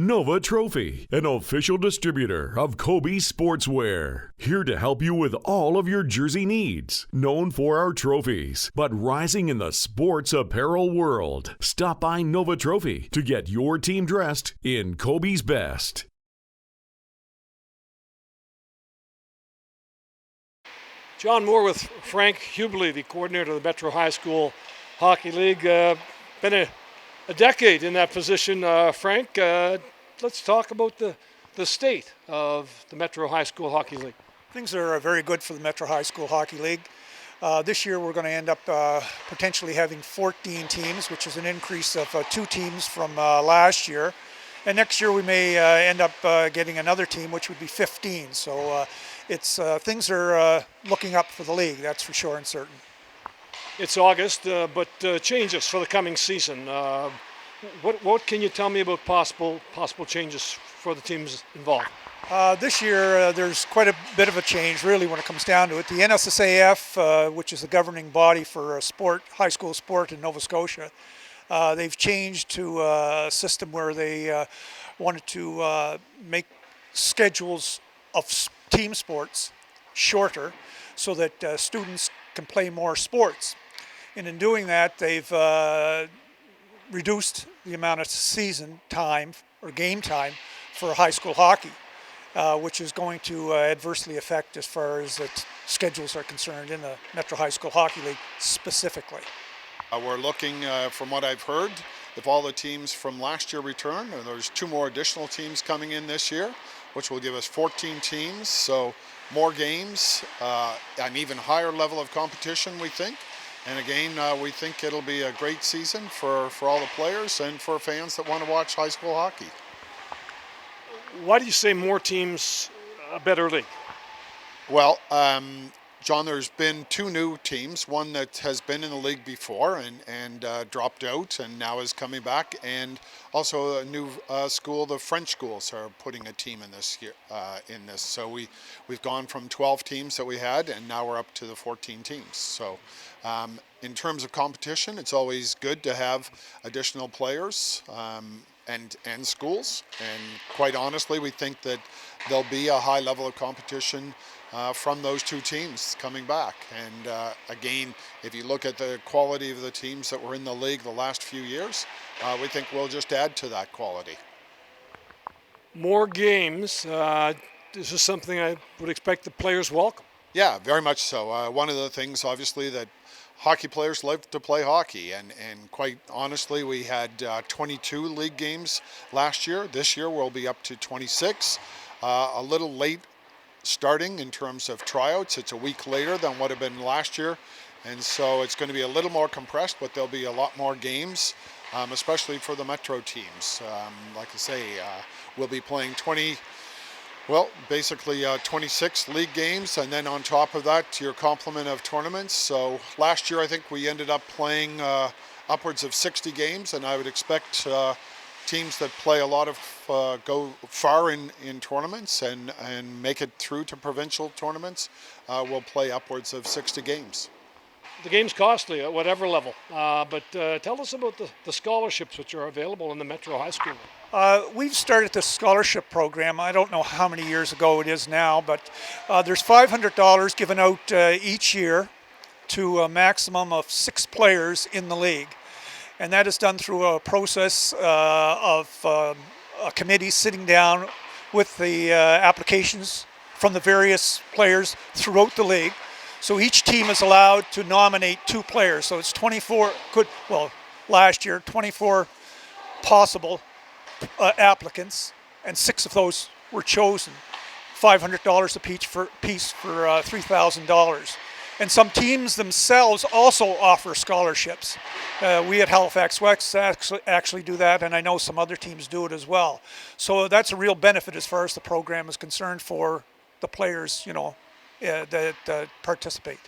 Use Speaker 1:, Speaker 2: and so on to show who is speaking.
Speaker 1: Nova Trophy, an official distributor of Kobe Sportswear. Here to help you with all of your jersey needs. Known for our trophies, but rising in the sports apparel world. Stop by Nova Trophy to get your team dressed in Kobe's best.
Speaker 2: John Moore with Frank Hubley, the coordinator of the Metro High School Hockey League. Been a decade in that position, Frank. Let's talk about the state of the Metro High School Hockey League.
Speaker 3: Things are very good for the Metro High School Hockey League. This year we're going to end up potentially having 14 teams, which is an increase of 2 teams from last year. And next year we may end up getting another team, which would be 15. So things are looking up for the league, that's for sure and certain.
Speaker 2: It's August, but changes for the coming season. What can you tell me about possible changes for the teams involved?
Speaker 3: This year there's quite a bit of a change, really, when it comes down to it. The NSSAF, which is the governing body for high school sport in Nova Scotia, they've changed to a system where they wanted to make schedules of team sports shorter so that students can play more sports. And in doing that, they've reduced the amount of season time or game time for high school hockey, which is going to adversely affect as far as the schedules are concerned in the Metro High School Hockey League specifically.
Speaker 4: We're looking, from what I've heard, if all the teams from last year return, and there's 2 more additional teams coming in this year, which will give us 14 teams, so more games, an even higher level of competition, we think. And again, we think it'll be a great season for all the players and for fans that want to watch high school hockey.
Speaker 2: Why do you say more teams, a better league?
Speaker 4: Well, John, there's been 2 new teams, one that has been in the league before and dropped out and now is coming back, and also a new school, the French schools are putting a team in this year. So we've gone from 12 teams that we had, and now we're up to the 14 teams. So in terms of competition, it's always good to have additional players and schools, and quite honestly, we think that there'll be a high level of competition from those 2 teams coming back. And again, if you look at the quality of the teams that were in the league the last few years, we think we'll just add to that quality.
Speaker 2: More games. This is something I would expect the players welcome.
Speaker 4: Yeah, very much so. One of the things, obviously, that hockey players love to play hockey, and quite honestly, we had 22 league games last year. This year we'll be up to 26. A little late starting in terms of tryouts. It's a week later than what had been last year, and so it's going to be a little more compressed, but there'll be a lot more games, especially for the Metro teams. Like I say, we'll be playing 26 league games, and then on top of that, your complement of tournaments. So last year, I think we ended up playing upwards of 60 games, and I would expect teams that play a lot of go far in tournaments and make it through to provincial tournaments will play upwards of 60 games.
Speaker 2: The game's costly at whatever level, but tell us about the scholarships which are available in the Metro High School.
Speaker 3: We've started the scholarship program. I don't know how many years ago it is now, but there's $500 given out each year to a maximum of 6 players in the league. And that is done through a process of a committee sitting down with the applications from the various players throughout the league. So each team is allowed to nominate 2 players. So it's 24, last year, 24 possible applicants, and 6 of those were chosen. $500 apiece for $3,000. And some teams themselves also offer scholarships. We at Halifax West actually do that, and I know some other teams do it as well. So that's a real benefit as far as the program is concerned for the players, that participate.